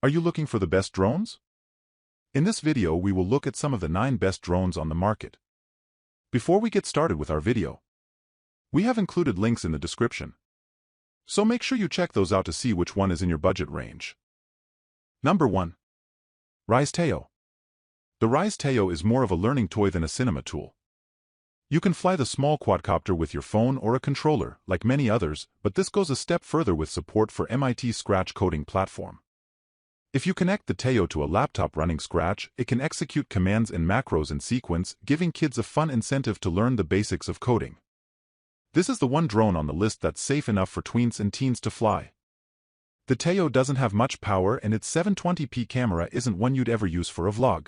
Are you looking for the best drones? In this video, we will look at some of the 9 best drones on the market. Before we get started with our video, we have included links in the description, so make sure you check those out to see which one is in your budget range. Number 1. Rise Teo. The Rise Teo is more of a learning toy than a cinema tool. You can fly the small quadcopter with your phone or a controller, like many others, but this goes a step further with support for MIT Scratch coding platform. If you connect the Teo to a laptop running Scratch, it can execute commands and macros in sequence, giving kids a fun incentive to learn the basics of coding. This is the one drone on the list that's safe enough for tweens and teens to fly. The Teo doesn't have much power and its 720p camera isn't one you'd ever use for a vlog.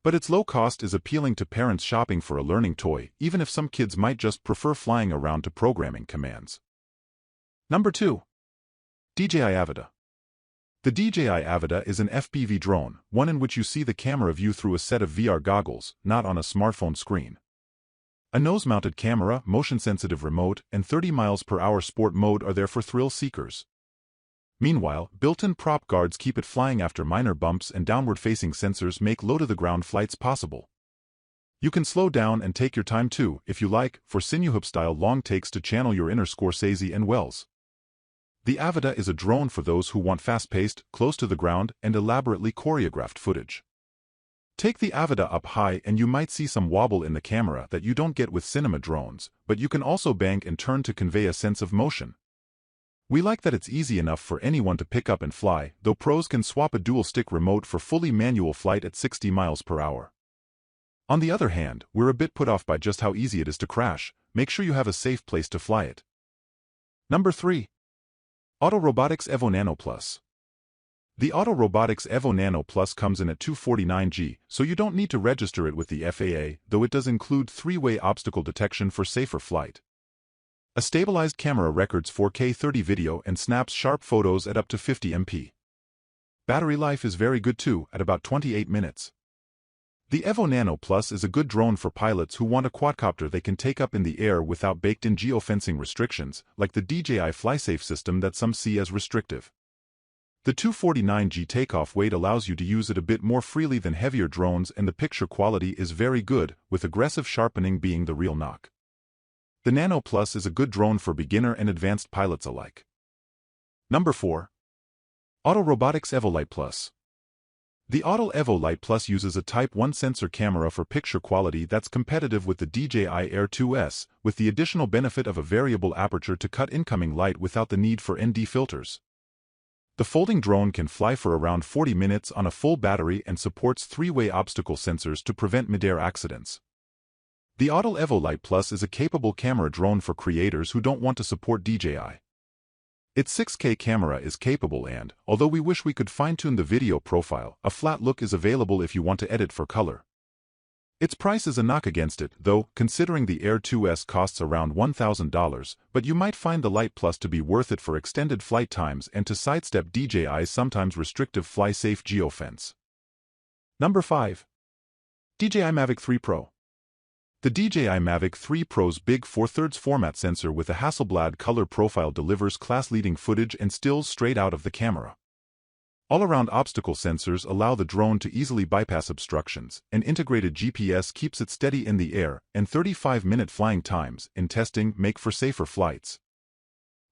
But its low cost is appealing to parents shopping for a learning toy, even if some kids might just prefer flying around to programming commands. Number 2. DJI Avida. The DJI Avida is an FPV drone, one in which you see the camera view through a set of VR goggles, not on a smartphone screen. A nose-mounted camera, motion-sensitive remote, and 30 mph sport mode are there for thrill seekers. Meanwhile, built-in prop guards keep it flying after minor bumps, and downward-facing sensors make low-to-the-ground flights possible. You can slow down and take your time too, if you like, for sinuhip-style long takes to channel your inner Scorsese and Wells. The Avida is a drone for those who want fast-paced, close-to-the-ground, and elaborately choreographed footage. Take the Avida up high and you might see some wobble in the camera that you don't get with cinema drones, but you can also bank and turn to convey a sense of motion. We like that it's easy enough for anyone to pick up and fly, though pros can swap a dual-stick remote for fully manual flight at 60 mph. On the other hand, we're a bit put off by just how easy it is to crash. Make sure you have a safe place to fly it. Number 3. Auto Robotics Evo Nano Plus. The Auto Robotics Evo Nano Plus comes in at $249, so you don't need to register it with the FAA, though it does include 3-way obstacle detection for safer flight. A stabilized camera records 4K 30 video and snaps sharp photos at up to 50 MP. Battery life is very good too, at about 28 minutes. The Evo Nano Plus is a good drone for pilots who want a quadcopter they can take up in the air without baked-in geofencing restrictions, like the DJI FlySafe system that some see as restrictive. The 249g takeoff weight allows you to use it a bit more freely than heavier drones, and the picture quality is very good, with aggressive sharpening being the real knock. The Nano Plus is a good drone for beginner and advanced pilots alike. Number 4. Auto Robotics Evo Lite Plus. The Auto Evo Lite Plus uses a Type 1 sensor camera for picture quality that's competitive with the DJI Air 2S, with the additional benefit of a variable aperture to cut incoming light without the need for ND filters. The folding drone can fly for around 40 minutes on a full battery and supports 3-way obstacle sensors to prevent mid-air accidents. The Auto Evo Lite Plus is a capable camera drone for creators who don't want to support DJI. Its 6K camera is capable and, although we wish we could fine-tune the video profile, a flat look is available if you want to edit for color. Its price is a knock against it, though, considering the Air 2S costs around $1,000, but you might find the Lite Plus to be worth it for extended flight times and to sidestep DJI's sometimes restrictive FlySafe geofence. Number 5. DJI Mavic 3 Pro. The DJI Mavic 3 Pro's big 4/3 format sensor with a Hasselblad color profile delivers class-leading footage and stills straight out of the camera. All-around obstacle sensors allow the drone to easily bypass obstructions, and integrated GPS keeps it steady in the air, and 35-minute flying times, in testing, make for safer flights.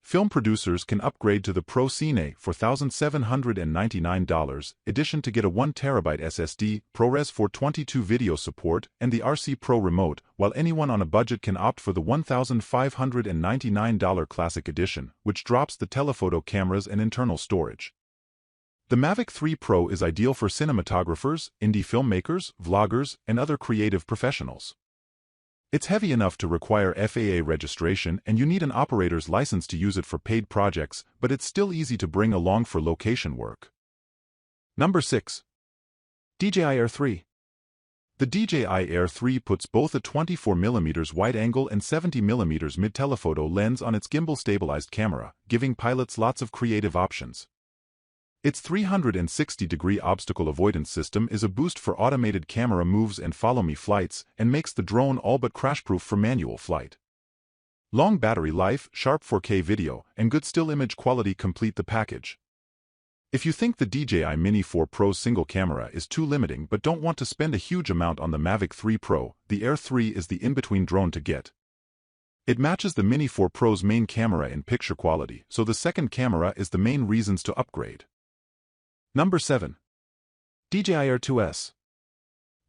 Film producers can upgrade to the Pro Cine for $1,799 edition to get a 1TB SSD, ProRes 422 video support, and the RC Pro remote, while anyone on a budget can opt for the $1,599 Classic edition, which drops the telephoto cameras and internal storage. The Mavic 3 Pro is ideal for cinematographers, indie filmmakers, vloggers, and other creative professionals. It's heavy enough to require FAA registration and you need an operator's license to use it for paid projects, but it's still easy to bring along for location work. Number 6. DJI Air 3. The DJI Air 3 puts both a 24mm wide-angle and 70mm mid-telephoto lens on its gimbal-stabilized camera, giving pilots lots of creative options. Its 360-degree obstacle avoidance system is a boost for automated camera moves and follow-me flights, and makes the drone all but crash-proof for manual flight. Long battery life, sharp 4K video, and good still image quality complete the package. If you think the DJI Mini 4 Pro's single camera is too limiting but don't want to spend a huge amount on the Mavic 3 Pro, the Air 3 is the in-between drone to get. It matches the Mini 4 Pro's main camera in picture quality, so the second camera is the main reasons to upgrade. Number 7. DJI Air 2S.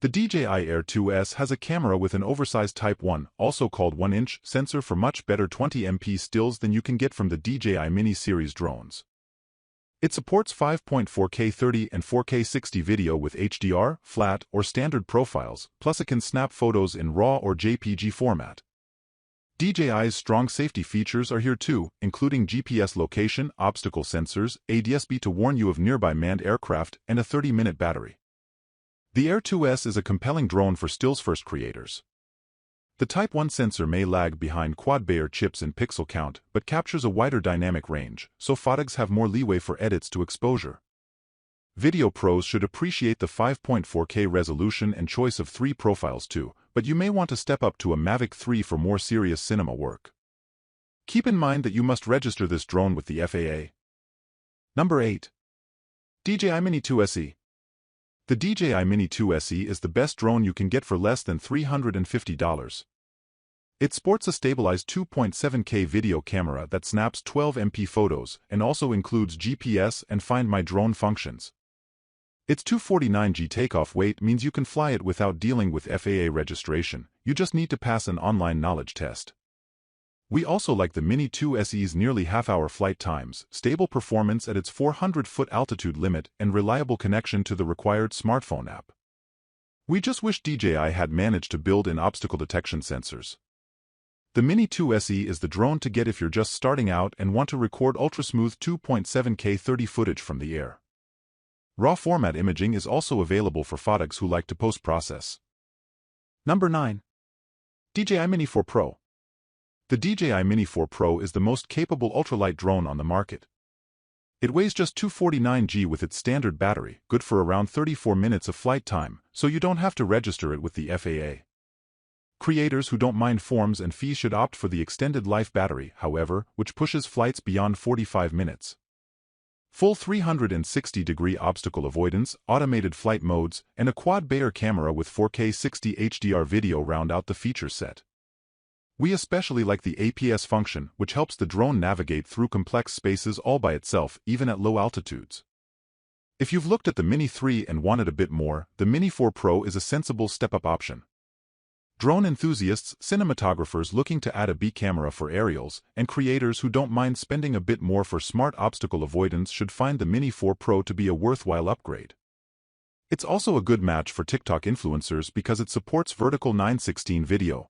The DJI Air 2S has a camera with an oversized Type 1, also called 1-inch, sensor for much better 20MP stills than you can get from the DJI Mini series drones. It supports 5.4K 30 and 4K 60 video with HDR, flat, or standard profiles, plus it can snap photos in RAW or JPG format. DJI's strong safety features are here too, including GPS location, obstacle sensors, ADS-B to warn you of nearby manned aircraft, and a 30-minute battery. The Air 2S is a compelling drone for stills-first creators. The Type 1 sensor may lag behind quad-Bayer chips in pixel count, but captures a wider dynamic range, so photographers have more leeway for edits to exposure. Video pros should appreciate the 5.4K resolution and choice of 3 profiles too, but you may want to step up to a Mavic 3 for more serious cinema work. Keep in mind that you must register this drone with the FAA. Number 8. DJI Mini 2 SE. The DJI Mini 2 SE is the best drone you can get for less than $350. It sports a stabilized 2.7K video camera that snaps 12MP photos and also includes GPS and Find My Drone functions. Its 249g takeoff weight means you can fly it without dealing with FAA registration, you just need to pass an online knowledge test. We also like the Mini 2 SE's nearly half-hour flight times, stable performance at its 400-foot altitude limit, and reliable connection to the required smartphone app. We just wish DJI had managed to build in obstacle detection sensors. The Mini 2 SE is the drone to get if you're just starting out and want to record ultra-smooth 2.7K 30 footage from the air. RAW format imaging is also available for photographers who like to post-process. Number 9. DJI Mini 4 Pro. The DJI Mini 4 Pro is the most capable ultralight drone on the market. It weighs just 249g with its standard battery, good for around 34 minutes of flight time, so you don't have to register it with the FAA. Creators who don't mind forms and fees should opt for the extended life battery, however, which pushes flights beyond 45 minutes. Full 360-degree obstacle avoidance, automated flight modes, and a quad-Bayer camera with 4K 60 HDR video round out the feature set. We especially like the APS function, which helps the drone navigate through complex spaces all by itself, even at low altitudes. If you've looked at the Mini 3 and wanted a bit more, the Mini 4 Pro is a sensible step-up option. Drone enthusiasts, cinematographers looking to add a B camera for aerials, and creators who don't mind spending a bit more for smart obstacle avoidance should find the Mini 4 Pro to be a worthwhile upgrade. It's also a good match for TikTok influencers because it supports vertical 9:16 video,